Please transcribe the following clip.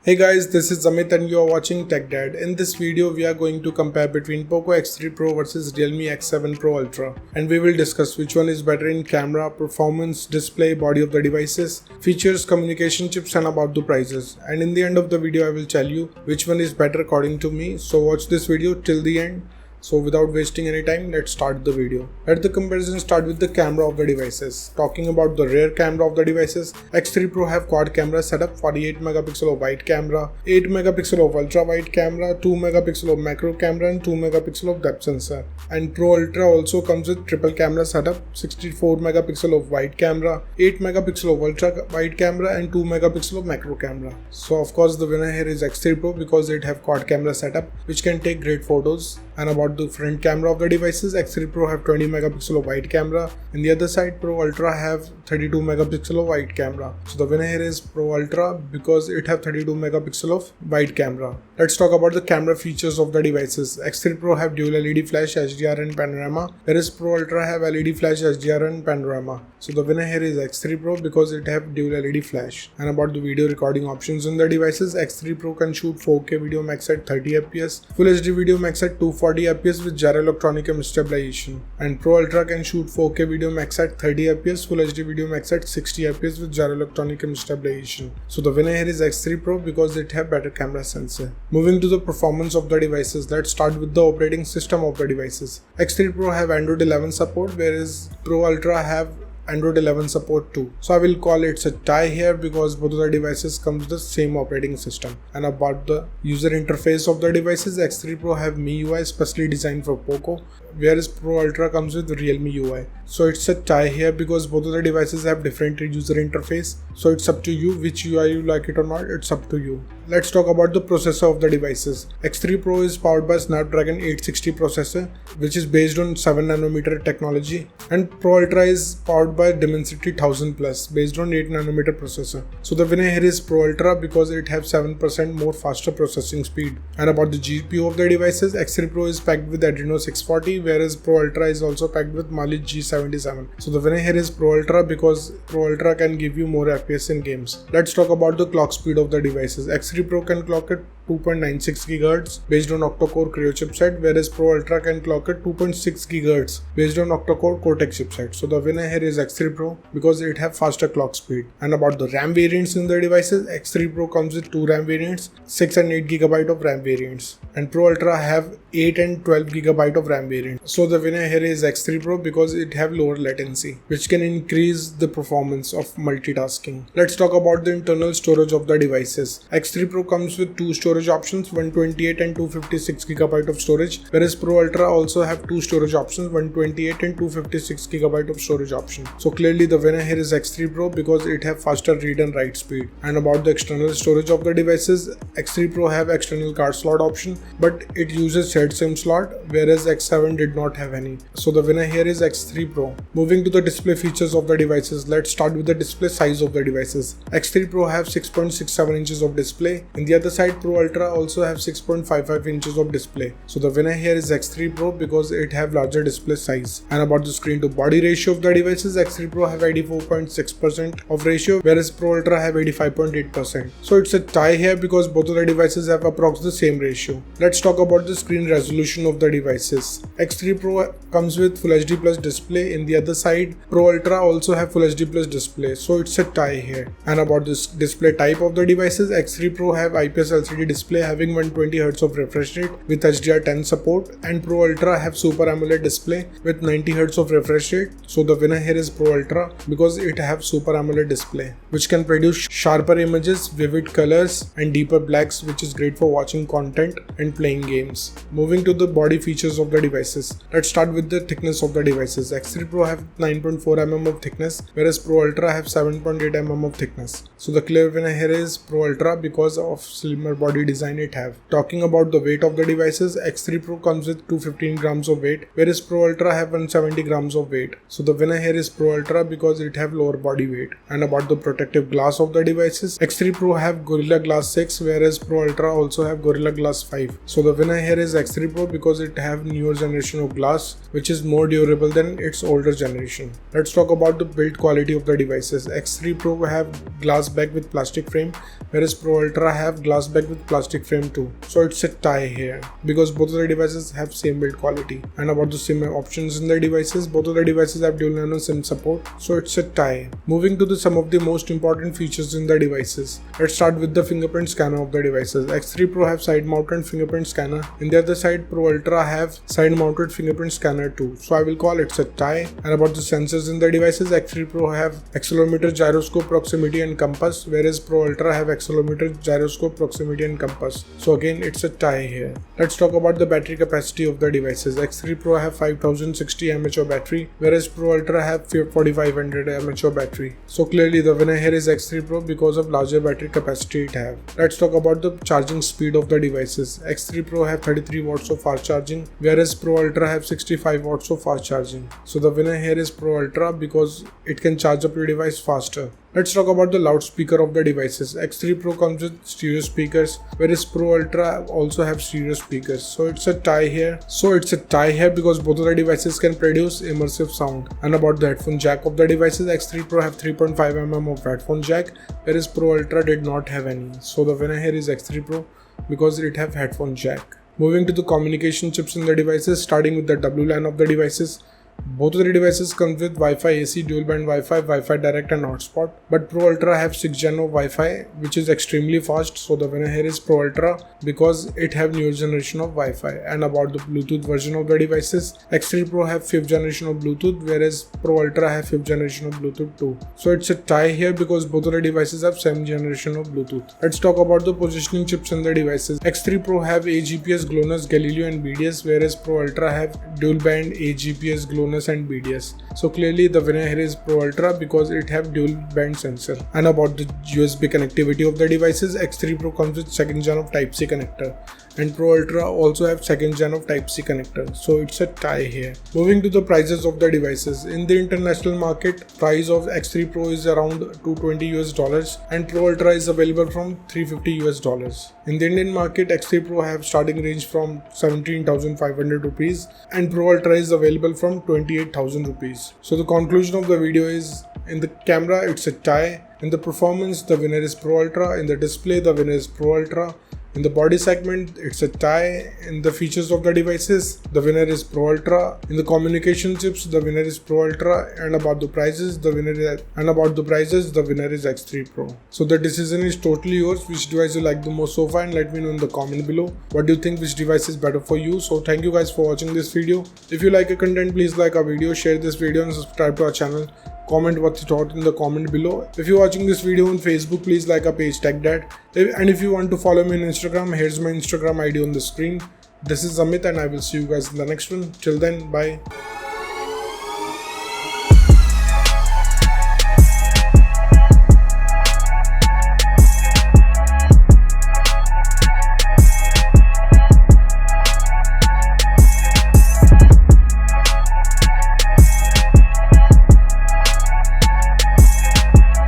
Hey guys, this is Amit and you are watching Tech Dad. In this video, we are going to compare between Poco X3 Pro versus Realme X7 Pro Ultra, and we will discuss which one is better in camera, performance, display, body of the devices, features, communication chips, and about the prices. And in the end of the video, I will tell you which one is better according to me. So watch this video till the end. So without wasting any time, let's start the video. Let the comparison start with the camera of the devices. Talking about the rear camera of the devices, X3 Pro have quad camera setup, 48 megapixel of wide camera, 8 megapixel of ultra wide camera, 2 megapixel of macro camera and 2 megapixel of depth sensor. And Pro Ultra also comes with triple camera setup, 64 megapixel of wide camera, 8 megapixel of ultra wide camera and 2 megapixel of macro camera. So of course the winner here is X3 Pro because it have quad camera setup which can take great photos. And about the front camera of the devices, X3 Pro have 20 megapixel of wide camera. On the other side, Pro Ultra have 32 megapixel of wide camera. So the winner here is Pro Ultra because it have 32 megapixel of wide camera. Let's talk about the camera features of the devices. X3 Pro have dual LED flash, HDR and panorama, whereas Pro Ultra have LED flash, HDR and panorama. So the winner here is X3 Pro because it have dual LED flash. And about the video recording options in the devices, X3 Pro can shoot 4K video max at 30 fps, Full HD video max at 240 fps with gyro electronic stabilization, and Pro Ultra can shoot 4K video max at 30 fps, Full HD video max at 60 fps with gyro electronic stabilization. So the winner here is X3 Pro because it have better camera sensor. Moving to the performance of the devices, let's start with the operating system of the devices. X3 Pro have Android 11 support, whereas Pro Ultra have Android 11 support too. So I will call it a tie here because both of the devices comes with the same operating system. And about the user interface of the devices, X3 Pro have MIUI specially designed for Poco, whereas Pro Ultra comes with Realme UI. So it's a tie here because both of the devices have different user interface. So it's up to you which UI you like it or not, it's up to you. Let's talk about the processor of the devices. X3 Pro is powered by Snapdragon 860 processor, which is based on 7nm technology, and Pro Ultra is powered by Dimensity 1000 Plus based on 8nm processor. So the winner here is Pro Ultra because it has 7% more faster processing speed. And about the GPU of the devices, X3 Pro is packed with Adreno 640, whereas Pro Ultra is also packed with Mali G77. So the winner here is Pro Ultra because Pro Ultra can give you more FPS in games. Let's talk about the clock speed of the devices. X3 Pro can clock at 2.96 GHz based on octa-core Creo chipset, whereas Pro Ultra can clock at 2.6 GHz based on octa-core Cortex chipset. So the winner here is X3 Pro because it have faster clock speed. And about the RAM variants in the devices, X3 Pro comes with 2 RAM variants, 6 and 8 GB of RAM variants, and Pro Ultra have 8 and 12 GB of RAM variants. So the winner here is X3 Pro because it have lower latency, which can increase the performance of multitasking. Let's talk about the internal storage of the devices. X3 Pro comes with 2 storage options, 128 and 256 GB of storage, whereas Pro Ultra also have 2 storage options, 128 and 256 GB of storage option. So clearly the winner here is X3 Pro because it have faster read and write speed. And about the external storage of the devices, X3 Pro have external card slot option, but it uses shared SIM slot, whereas X7 did not have any. So the winner here is X3 Pro. Moving to the display features of the devices, let's start with the display size of the devices. X3 Pro have 6.67 inches of display. In the other side, Pro Ultra also have 6.55 inches of display. So the winner here is X3 Pro because it have larger display size. And about the screen to body ratio of the devices, X3 Pro have 84.6% of ratio, whereas Pro Ultra have 85.8%. So it's a tie here because both of the devices have approximately the same ratio. Let's talk about the screen resolution of the devices. X3 Pro comes with Full HD Plus display. In the other side, Pro Ultra also have Full HD Plus display. So it's a tie here. And about this display type of the devices, X3 Pro have IPS LCD display having 120Hz of refresh rate with HDR10 support, and Pro Ultra have Super AMOLED display with 90Hz of refresh rate. So the winner here is Pro Ultra because it have Super AMOLED display which can produce sharper images, vivid colors and deeper blacks, which is great for watching content and playing games. Moving to the body features of the devices, let's start with the thickness of the devices. X3 Pro have 9.4 mm of thickness, whereas Pro Ultra have 7.8 mm of thickness. So the clear winner here is Pro Ultra because of slimmer body quality design it have. Talking about the weight of the devices, X3 Pro comes with 215 grams of weight, whereas Pro Ultra have 170 grams of weight. So the winner here is Pro Ultra because it have lower body weight. And about the protective glass of the devices, X3 Pro have Gorilla Glass 6, whereas Pro Ultra also have Gorilla Glass 5. So the winner here is X3 Pro because it have newer generation of glass, which is more durable than its older generation. Let's talk about the build quality of the devices. X3 Pro have glass back with plastic frame, whereas Pro Ultra have glass back with plastic frame too. So it's a tie here because both of the devices have same build quality. And about the SIM options in the devices, both of the devices have dual nano SIM support, so it's a tie. Moving to some of the most important features in the devices. Let's start with the fingerprint scanner of the devices. X3 Pro have side mounted fingerprint scanner. In the other side, Pro Ultra have side mounted fingerprint scanner too. So I will call it a tie. And about the sensors in the devices, X3 Pro have accelerometer, gyroscope, proximity and compass, whereas Pro Ultra have accelerometer, gyroscope, proximity and compass. So again, it's a tie here. Let's talk about the battery capacity of the devices. X3 Pro have 5060 mAh of battery, whereas Pro Ultra have 4500 mAh of battery. So clearly the winner here is X3 Pro because of larger battery capacity it have. Let's talk about the charging speed of the devices. X3 Pro have 33 watts of fast charging, whereas Pro Ultra have 65 watts of fast charging. So the winner here is Pro Ultra because it can charge up your device faster. Let's talk about the loudspeaker of the devices. X3 Pro comes with stereo speakers, whereas Pro Ultra also have stereo speakers. So it's a tie here. Because both of the devices can produce immersive sound. And about the headphone jack of the devices, X3 Pro have 3.5 mm of headphone jack, whereas Pro Ultra did not have any. So the winner here is X3 Pro because it have headphone jack. Moving to the communication chips in the devices, starting with the WLAN of the devices. Both of the devices comes with Wi-Fi AC, dual band Wi-Fi, Wi-Fi direct and hotspot. But Pro Ultra have 6th gen of Wi-Fi, which is extremely fast. So the winner here is Pro Ultra because it have newer generation of Wi-Fi. And about the Bluetooth version of the devices, X3 Pro have 5th generation of Bluetooth, whereas Pro Ultra have 5th generation of Bluetooth too. So it's a tie here because both of the devices have 7th generation of Bluetooth. Let's talk about the positioning chips in the devices. X3 Pro have AGPS, GLONASS, Galileo and BDS, whereas Pro Ultra have dual band AGPS, GLONASS and BDS. So clearly the winner here is Pro Ultra because it have dual band sensor. And about the USB connectivity of the devices, X3 Pro comes with 2nd gen of Type-C connector, and Pro Ultra also have 2nd gen of Type-C connector. So it's a tie here. Moving to the prices of the devices. In the international market, price of X3 Pro is around $220 and Pro Ultra is available from $350. In the Indian market, X3 Pro have starting range from 17,500 rupees and Pro Ultra is available from 28,000 rupees. So the conclusion of the video is, in the camera it's a tie, in the performance the winner is Pro Ultra, in the display the winner is Pro Ultra, in the body segment it's a tie, in the features of the devices the winner is Pro Ultra, in the communication chips the winner is Pro Ultra, and about the prices the winner is X3 Pro. So the decision is totally yours, which device you like the most so far, and let me know in the comment below what do you think, which device is better for you. So thank you guys for watching this video. If you like our content, please like our video, share this video and subscribe to our channel. Comment what you thought in the comment below. If you're watching this video on Facebook, please like our page TechDad. And if you want to follow me on Instagram, here's my Instagram ID on the screen. This is Amit and I will see you guys in the next one. Till then, bye.